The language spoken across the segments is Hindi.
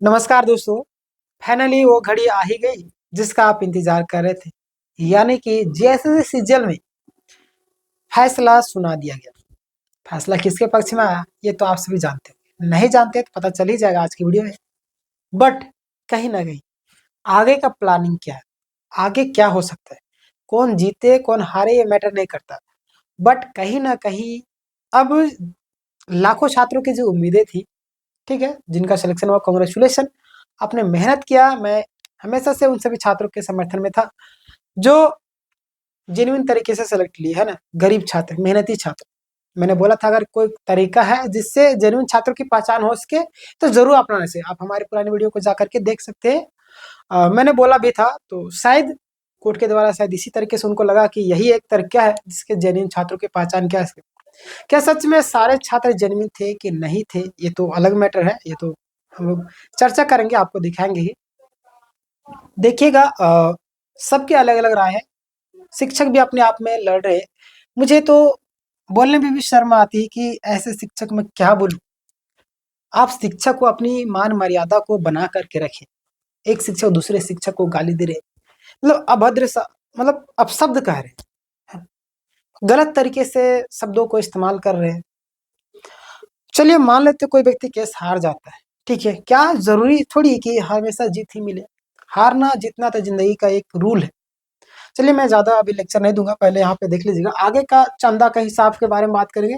नमस्कार दोस्तों। फाइनली वो घड़ी आ ही गई जिसका आप इंतजार कर रहे थे। यानी कि जेएसएससी सीजन में फैसला सुना दिया गया। फैसला किसके पक्ष में आया ये तो आप सभी जानते हो, नहीं जानते तो पता चल ही जाएगा आज की वीडियो में। बट कहीं ना कहीं आगे का प्लानिंग क्या है, आगे क्या हो सकता है, कौन जीते कौन हारे ये मैटर नहीं करता। बट कहीं ना कहीं अब लाखों छात्रों की जो उम्मीदें थी, ठीक है, जिनका सिलेक्शन हुआ, कॉन्ग्रेचुलेशन। आपने मेहनत किया, मैं हमेशा से उन सभी छात्रों के समर्थन में था जो जेन्युइन तरीके से सेलेक्ट लिए, है ना। गरीब छात्र, मेहनती छात्र। मैंने बोला था अगर कोई तरीका है जिससे जेन्युइन छात्रों की पहचान हो सके तो जरूर अपनाने से। आप हमारी पुरानी वीडियो को जाकर के देख सकते हैं। मैंने बोला भी था, तो शायद कोर्ट के द्वारा शायद इसी तरीके से उनको लगा कि यही एक तरीका है जिसके जेन्युइन छात्रों की पहचान क्या है। क्या सच में सारे छात्र जेन्युइन थे कि नहीं थे ये तो अलग मैटर है, ये तो हम लोग चर्चा करेंगे, आपको दिखाएंगे ही। देखिएगा, सबके अलग अलग राय है। शिक्षक भी अपने आप में लड़ रहे। मुझे तो बोलने में भी शर्म आती है कि ऐसे शिक्षक में क्या बोलूं। आप शिक्षक को अपनी मान मर्यादा को बना करके रखें। एक शिक्षक दूसरे शिक्षक को गाली दे रहे, मतलब अभद्र सा, मतलब अपशब्द कह रहे हैं, गलत तरीके से शब्दों को इस्तेमाल कर रहे हैं। चलिए मान लेते कोई व्यक्ति केस हार जाता है, ठीक है, क्या जरूरी थोड़ी कि हमेशा जीत ही मिले। हारना जीतना तो जिंदगी का एक रूल है। चलिए मैं ज्यादा अभी लेक्चर नहीं दूंगा, पहले यहाँ पे देख लीजिएगा। आगे का चंदा का हिसाब के बारे में बात करेंगे।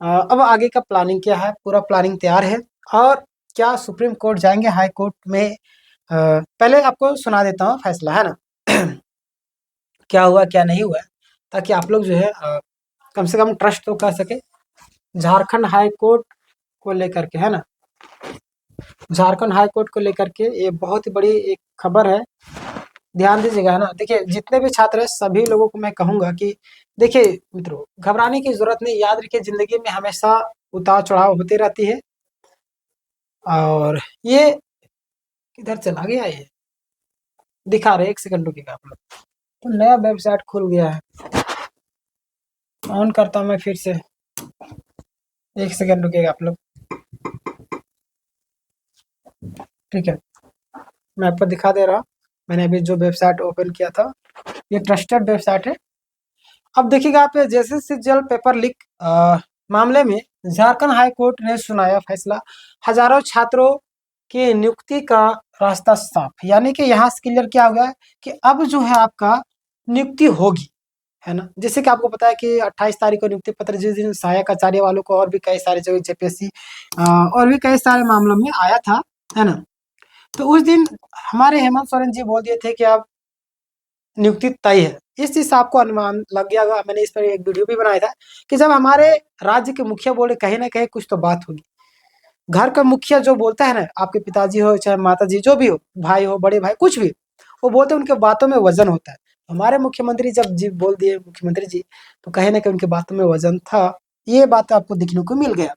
अब आगे का प्लानिंग क्या है, पूरा प्लानिंग तैयार है। और क्या सुप्रीम कोर्ट जाएंगे, हाई कोर्ट में। पहले आपको सुना देता हूँ फैसला, है ना। क्या हुआ क्या नहीं हुआ, ताकि आप लोग जो है कम से कम ट्रस्ट तो कर सके झारखंड हाई कोर्ट को लेकर के, है ना। झारखंड हाई कोर्ट को लेकर के ये बहुत ही बड़ी एक खबर है, ध्यान दीजिएगा, है ना। देखिए जितने भी छात्र हैं सभी लोगों को मैं कहूंगा कि देखिए मित्रों, घबराने की जरूरत नहीं। याद रखिए जिंदगी में हमेशा उतार चढ़ाव होती रहती है। और ये किधर चला गया, ये दिखा रहे, एक सेकंड रुकिएगा आप लोग। तो नया वेबसाइट खुल गया है, ऑन करता हूँ मैं फिर से, एक सेकंड रुकिएगा आप लोग। ठीक है, मैं आपको दिखा दे रहा हूँ। मैंने अभी जो वेबसाइट ओपन किया था, ये ट्रस्टेड वेबसाइट है। अब देखिएगा आप, जैसे जल पेपर लीक मामले में झारखंड हाई कोर्ट ने सुनाया फैसला। हजारों छात्रों की नियुक्ति का रास्ता साफ। यानी कि यहाँ से क्लियर क्या हो गया कि अब जो है आपका नियुक्ति होगी, है ना। जैसे कि आपको पता है कि 28 तारीख को नियुक्ति पत्र जिस दिन सहायक आचार्य वालों को और भी कई सारे जो जेपीएससी और भी कई सारे मामलों में आया था, है ना। तो उस दिन हमारे हेमंत सोरेन जी बोल दिए थे कि अब नियुक्ति तय है। इस चीज से आपको अनुमान लग गया होगा, मैंने इस पर एक वीडियो भी बनाया था कि जब हमारे राज्य के मुखिया बोले कहीं ना कहीं कुछ तो बात होगी। घर का मुखिया जो बोलता है ना, आपके पिताजी हो चाहे माता जी जो भी हो, भाई हो बड़े भाई कुछ भी, वो बोलते हैं, उनके बातों में वजन होता है। हमारे मुख्यमंत्री जब जी बोल दिए मुख्यमंत्री जी, तो कहीं ना कहीं उनके बातों में वजन था। ये बात आपको देखने को मिल गया।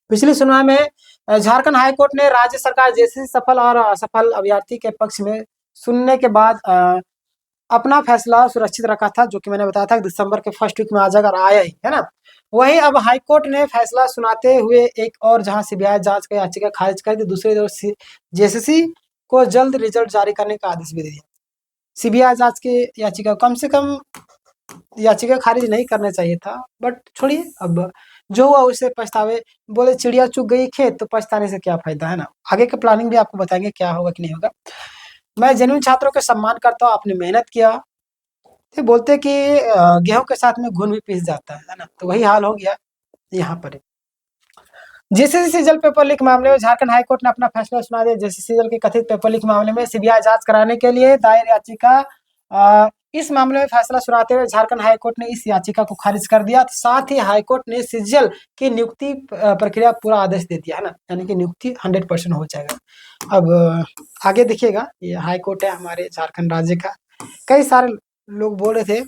पिछली सुनवाई में झारखंड हाई कोर्ट ने राज्य सरकार जैसे सफल और असफल अभ्यर्थी के पक्ष में सुनने के बाद अपना फैसला सुरक्षित रखा था, जो कि मैंने बताया था कि दिसंबर के फर्स्ट वीक में आ जाएगा, आया ही, है ना। वहीं अब हाईकोर्ट ने फैसला सुनाते हुए एक और जहां सीबीआई जांच का याचिका खारिज कर दी, दूसरी ओर जेएसएससी को जल्द रिजल्ट जारी करने का आदेश भी दे दिया। सीबीआई जांच की याचिका कम से कम याचिका खारिज नहीं करना चाहिए था, बट छोड़िए, अब जो हुआ उसे पछतावे। बोले चिड़िया चुग गई खेत, तो पछताने से क्या फायदा, है ना। आगे का प्लानिंग भी आपको बताएंगे क्या होगा कि नहीं होगा। मैं जेन्युइन छात्रों का सम्मान करता हूँ, आपने मेहनत किया। ये बोलते कि गेहूं के साथ में घुन भी पिस जाता है ना, तो वही हाल हो गया यहाँ पर। जेसीसी जल पेपर लीक मामले में झारखंड हाईकोर्ट ने अपना फैसला सुना दिया। जेसीसी जल के कथित पेपर लीक मामले में सीबीआई जांच कराने के लिए दायर याचिका, इस मामले में फैसला सुनाते हुए झारखंड हाईकोर्ट ने इस याचिका को खारिज कर दिया। साथ ही हाईकोर्ट ने सिजल की नियुक्ति प्रक्रिया पूरा आदेश दे दिया, है ना, यानी कि नियुक्ति 100% हो जाएगा। अब आगे देखिएगा, ये हाईकोर्ट है हमारे झारखंड राज्य का। कई सारे लोग बोल रहे थे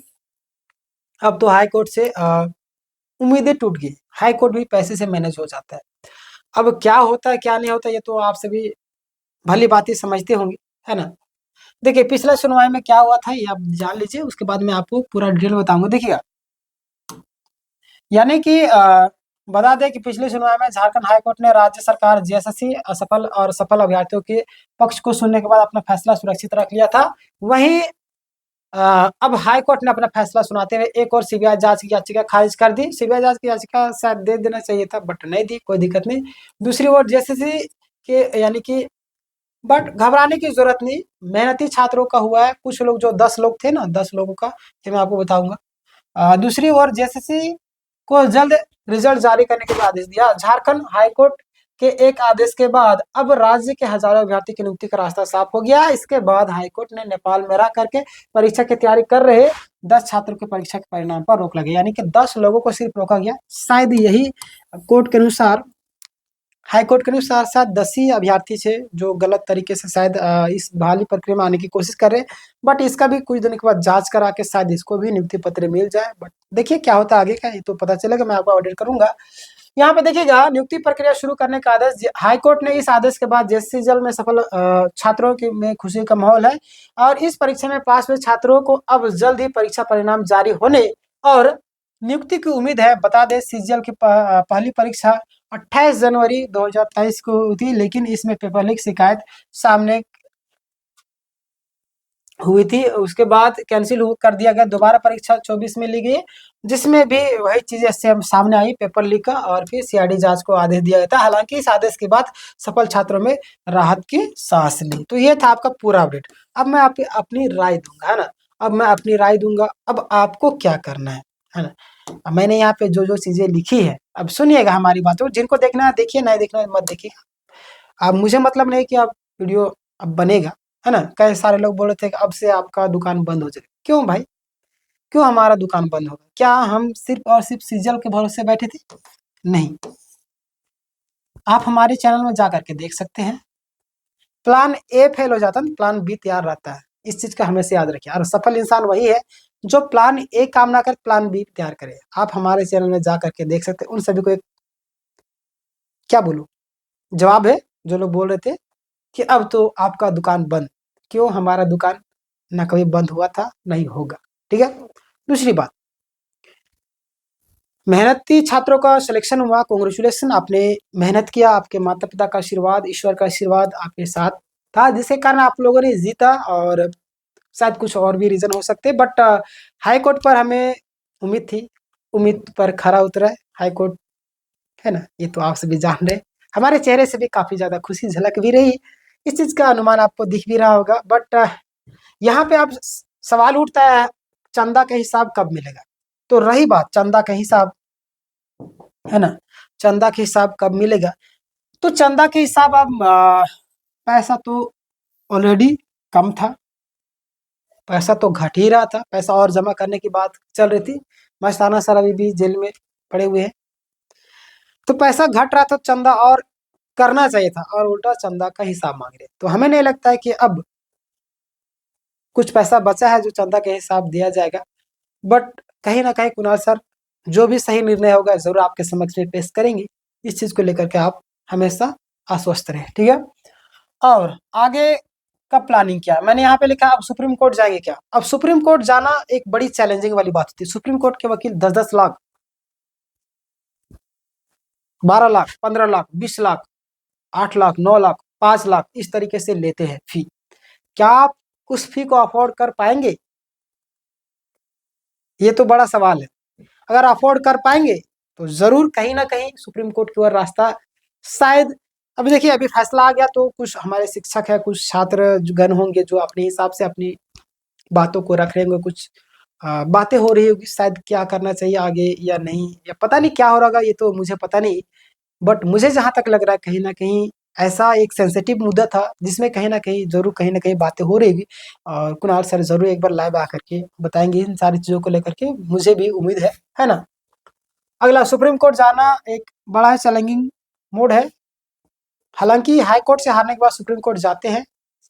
अब तो हाई कोर्ट से उम्मीदें टूट गई, हाई कोर्ट भी पैसे से मैनेज हो जाता है। अब क्या होता है क्या नहीं होता ये तो आप सभी भली बात ही समझते होंगे, है ना। देखिए पिछला सुनवाई में क्या हुआ था ये आप जान लीजिए, उसके बाद मैं आपको पूरा डिटेल बताऊंगा। देखिएगा, यानी कि बता दें कि पिछली सुनवाई में झारखंड हाईकोर्ट ने राज्य सरकार जेएसएससी असफल और सफल अभ्यर्थियों के पक्ष को सुनने के बाद अपना फैसला सुरक्षित रख लिया था। वहीं अब हाई कोर्ट ने अपना फैसला सुनाते हुए एक और सीबीआई जांच की याचिका खारिज कर दी। सीबीआई जांच की याचिका शायद दे देना चाहिए था, बट नहीं दी, कोई दिक्कत नहीं। दूसरी ओर जेएसएससी के यानी कि बट घबराने की जरूरत नहीं, मेहनती छात्रों का हुआ है। कुछ लोग जो 10 लोग थे ना, 10 लोगों का, ये मैं आपको बताऊंगा। दूसरी ओर जेएसएससी को जल्द रिजल्ट जारी करने के लिए आदेश दिया। झारखंड हाईकोर्ट के एक आदेश के बाद अब राज्य के हजारों अभ्यर्थी की नियुक्ति का रास्ता साफ हो गया। इसके बाद हाईकोर्ट ने नेपाल में रह करके परीक्षा की तैयारी कर रहे 10 छात्रों के परीक्षा के परिणाम पर रोक लगी, यानी कि 10 लोगों को सिर्फ रोका गया। शायद यही कोर्ट के अनुसार, हाईकोर्ट के अनुसार शायद 10 ही अभ्यर्थी थे जो गलत तरीके से शायद इस बहाली प्रक्रिया में आने की कोशिश कर रहे हैं। बट इसका भी कुछ दिन के बाद जांच करा के शायद इसको भी नियुक्ति पत्र मिल जाए। बट देखिए क्या होता है आगे का, ये तो पता चलेगा, मैं आपको अपडेट करूंगा। यहाँ पे देखिएगा, नियुक्ति प्रक्रिया शुरू करने का आदेश, हाईकोर्ट ने इस आदेश के बाद जेएसएससी जल में सफल छात्रों की में खुशी का माहौल है और इस परीक्षा में पास हुए छात्रों को अब जल्द ही परीक्षा परिणाम जारी होने और नियुक्ति की उम्मीद है। बता दें सीजीएल की पहली परीक्षा 28 जनवरी 2023 को हुई थी, लेकिन इसमें पेपर लीक शिकायत सामने हुई थी। उसके बाद कैंसिल कर दिया गया। दोबारा परीक्षा 24 में ली गई, जिसमें भी वही चीजें सेम सामने आई, पेपर लीक का, और फिर सीआईडी जांच को आदेश दिया गया था। हालांकि इस आदेश के बाद सफल छात्रों में राहत की सांस ली। तो ये था आपका पूरा अपडेट। अब मैं अपनी राय दूंगा, है ना। अब मैं अपनी राय दूंगा, अब आपको क्या करना है ना। अब मैंने यहाँ पे जो जो चीजें लिखी है, अब सुनिएगा हमारी बातों। जिनको देखना है देखिए, नहीं देखना है मत देखिएगा। अब मुझे मतलब नहीं कि आप वीडियो अब बनेगा, है ना। कई सारे लोग बोल रहे थे कि अब से आपका दुकान बंद हो जाएगा। क्यों भाई, क्यों हमारा दुकान बंद होगा? क्या हम सिर्फ और सिर्फ सीजल के भरोसे बैठे थे? नहीं, आप हमारे चैनल में जा करके देख सकते हैं। प्लान ए फेल हो जाता है, प्लान बी तैयार रहता है। इस चीज का हमेशा याद रखिए। और सफल इंसान वही है जो प्लान ए काम ना कर प्लान बी तैयार करे। आप हमारे चैनल में जा करके देख सकते हैं। उन सभी को एक क्या बोलूं जवाब है, जो लोग बोल रहे थे कि अब तो आपका दुकान बंद। क्यों, हमारा दुकान ना कभी बंद हुआ था, नहीं होगा। ठीक है। दूसरी बात, मेहनती छात्रों का सिलेक्शन हुआ, कॉन्ग्रेचुलेशन, आपने मेहनत किया, आपके माता पिता का आशीर्वाद, ईश्वर का आशीर्वाद आपके साथ था, जिसके कारण आप लोगों ने जीता। और शायद कुछ और भी रीजन हो सकते, बट हाई कोर्ट पर हमें उम्मीद थी, उम्मीद पर खरा उतरा है हाई कोर्ट, है ना। ये तो आप सभी जान रहे। हमारे चेहरे से भी काफी ज्यादा खुशी झलक भी रही। इस चीज का अनुमान आपको दिख भी रहा होगा। बट यहाँ पे आप सवाल उठता है, चंदा का हिसाब कब मिलेगा? तो रही बात चंदा का हिसाब, है ना, चंदा के हिसाब कब मिलेगा? तो चंदा के हिसाब अब पैसा तो ऑलरेडी कम था, पैसा तो घट ही रहा था, पैसा और जमा करने की बात चल रही थी। मस्ताना सर अभी भी जेल में पड़े हुए हैं, तो पैसा घट रहा था, चंदा और करना चाहिए था, और उल्टा चंदा का हिसाब मांग रहे। तो हमें नहीं लगता है कि अब कुछ पैसा बचा है जो चंदा के हिसाब दिया जाएगा। बट कहीं ना कहीं कुणाल सर जो भी सही निर्णय होगा जरूर आपके समक्ष में पेश करेंगे। इस चीज को लेकर के आप हमेशा आश्वस्त रहे, ठीक है। और आगे का प्लानिंग क्या है, मैंने यहाँ पे लिखा अब सुप्रीम कोर्ट जाएंगे क्या? अब सुप्रीम कोर्ट जाना एक बड़ी चैलेंजिंग वाली बात होती है। सुप्रीम कोर्ट के वकील 10-10 लाख, 12 लाख, 15 लाख, 20 लाख, 8 लाख, 9 लाख, 5 लाख इस तरीके से लेते हैं फी। क्या आप उस फी को अफोर्ड कर पाएंगे? ये तो बड़ा सवाल है। अगर अफोर्ड कर पाएंगे तो जरूर कहीं ना कहीं सुप्रीम कोर्ट की ओर रास्ता शायद। अभी देखिए, अभी फैसला आ गया तो कुछ हमारे शिक्षक है, कुछ छात्र गण होंगे जो अपने हिसाब से अपनी बातों को रख रहे होंगे। कुछ बातें हो रही होगी शायद, क्या करना चाहिए आगे या नहीं, या पता नहीं क्या हो रहा होगा, ये तो मुझे पता नहीं। बट मुझे जहां तक लग रहा है कहीं ना कहीं ऐसा एक सेंसिटिव मुद्दा था जिसमें कहीं ना कहीं जरूर कहीं ना कहीं बातें हो रही होगी। और कुणाल सर जरूर एक बार लाइव आकर के बताएंगे इन सारी चीजों को लेकर के, मुझे भी उम्मीद है ना। अगला, सुप्रीम कोर्ट जाना एक बड़ा ही चैलेंजिंग मोड है। हालांकि हाई कोर्ट से हारने के बाद सुप्रीम कोर्ट जाते हैं,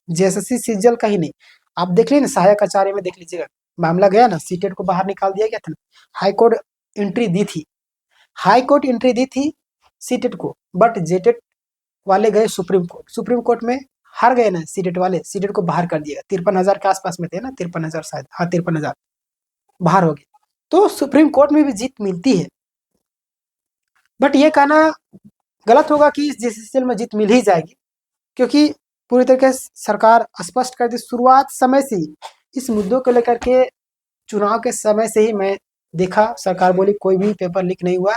जेएसएससी सीजीएल का ही नहीं। आप देख लीजिए ना, सहायक आचार्य में देख लीजिएगा, मामला गया ना, सीटेट को बाहर निकाल दिया गया था ना। हाई कोर्ट एंट्री दी थी, हाई कोर्ट एंट्री दी थी सीटेट को, बट जेटेट वाले गए सुप्रीम कोर्ट। सुप्रीम कोर्ट में हार गए ना सीटेट वाले, सीटेट को बाहर कर दिया। 53,000 के आसपास में थे ना, 53,000 शायद, हाँ 53,000 बाहर हो गए। तो सुप्रीम कोर्ट में भी जीत मिलती है। बट ये कहना गलत होगा कि इस जीएसएससीएल में जीत मिल ही जाएगी, क्योंकि पूरी तरीके से सरकार स्पष्ट कर दी शुरुआत समय से ही इस मुद्दों को लेकर के। चुनाव के समय से ही मैं देखा, सरकार बोली कोई भी पेपर लीक नहीं हुआ।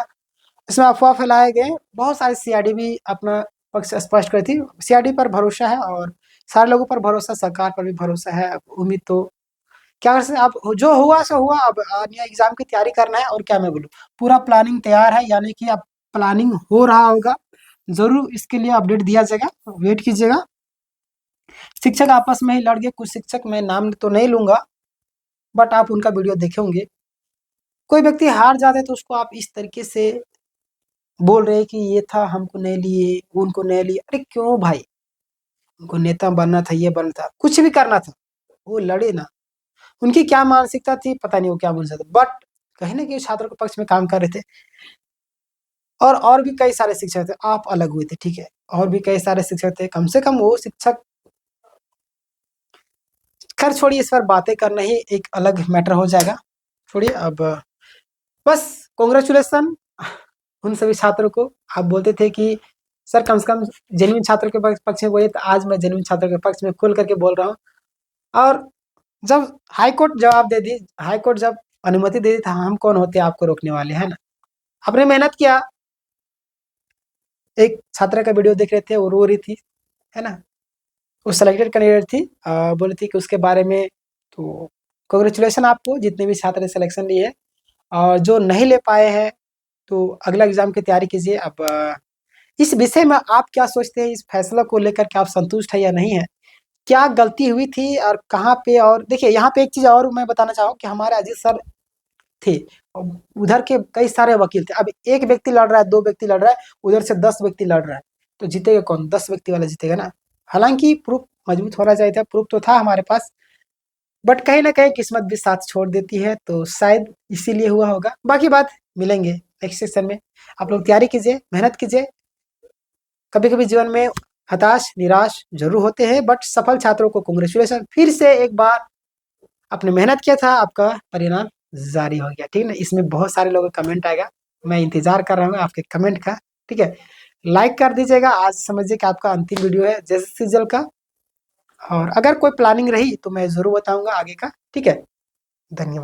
इसमें अफवाह फैलाए गए, बहुत सारी सीआईडी भी अपना पक्ष स्पष्ट करती। सीआईडी पर भरोसा है और सारे लोगों पर भरोसा, सरकार पर भी भरोसा है। अब उम्मीद तो क्या कर सकते, अब जो हुआ सो हुआ। अब आने एग्जाम की तैयारी करना है, और क्या मैं बोलूँ, पूरा प्लानिंग तैयार है, यानी कि अब प्लानिंग हो रहा होगा। जरूर इसके लिए अपडेट दिया जाएगा, वेट कीजिएगा। शिक्षक आपस में ही लड़ गए, कुछ शिक्षक, मैं नाम तो नहीं लूंगा, बट आप उनका वीडियो देखे होंगे। कोई व्यक्ति हार जाते तो उसको आप इस तरीके से बोल रहे हैं कि ये था, हमको नहीं लिए, उनको नहीं लिए। अरे क्यों भाई, उनको नेता बनना था, ये बनना था, कुछ भी करना था, वो लड़े ना। उनकी क्या मानसिकता थी पता नहीं, वो क्या बोल सकते, बट कहीं ना कहीं छात्रों के पक्ष में काम कर रहे थे। और भी कई सारे शिक्षक थे, आप अलग हुए थे, ठीक है, और भी कई सारे शिक्षक थे। कम से कम वो शिक्षक, खैर छोड़िए, इस पर बातें करना ही एक अलग मैटर हो जाएगा, छोड़िए। अब बस कॉन्ग्रेचुलेसन उन सभी छात्रों को। आप बोलते थे कि सर कम से कम जेन्युइन छात्रों के पक्ष में बोलिए, तो आज मैं जेन्युइन छात्रों के पक्ष में खुल करके बोल रहा हूँ। और जब हाई कोर्ट जवाब दे दी, हाई कोर्ट जब अनुमति दे दी, था हम कौन होते आपको रोकने वाले, है ना। आपने मेहनत किया। एक छात्रा का वीडियो देख रहे थे, वो रो रही थी, है ना। वो सेलेक्टेड कैंडिडेट थी, बोली थी कि उसके बारे में। तो कॉन्ग्रेचुलेसन आपको, जितने भी छात्र ने सिलेक्शन ली है। और जो नहीं ले पाए हैं, तो अगला एग्जाम की तैयारी कीजिए। अब इस विषय में आप क्या सोचते हैं, इस फैसला को लेकर के आप संतुष्ट है या नहीं है, क्या गलती हुई थी और कहाँ पे। और देखिए, यहाँ पे एक चीज और मैं बताना चाहूँ कि हमारे अजीत सर थे, और उधर के कई सारे वकील थे। अब एक व्यक्ति लड़ रहा है, दो व्यक्ति लड़ रहा है, उधर से 10 व्यक्ति लड़ रहा है, तो जीतेगा कौन, 10 व्यक्ति वाला जीतेगा ना। हालांकि प्रूफ मजबूत होना चाहिए था, प्रूफ तो था हमारे पास, बट कहीं ना कहीं किस्मत भी साथ छोड़ देती है, तो शायद इसीलिए हुआ होगा। बाकी बात मिलेंगे नेक्स्ट सेशन में। आप लोग तैयारी कीजिए, मेहनत कीजिए। कभी कभी जीवन में हताश निराश जरूर होते हैं, बट सफल छात्रों को कांग्रेचुलेशन, फिर से एक बार आपने मेहनत किया था, आपका परिणाम जारी हो गया, ठीक है ना। इसमें बहुत सारे लोगों का कमेंट आएगा, मैं इंतजार कर रहा हूँ आपके कमेंट का, ठीक है। लाइक कर दीजिएगा, आज समझिए कि आपका अंतिम वीडियो है जैसे सीजल का। और अगर कोई प्लानिंग रही तो मैं जरूर बताऊंगा आगे का, ठीक है। धन्यवाद।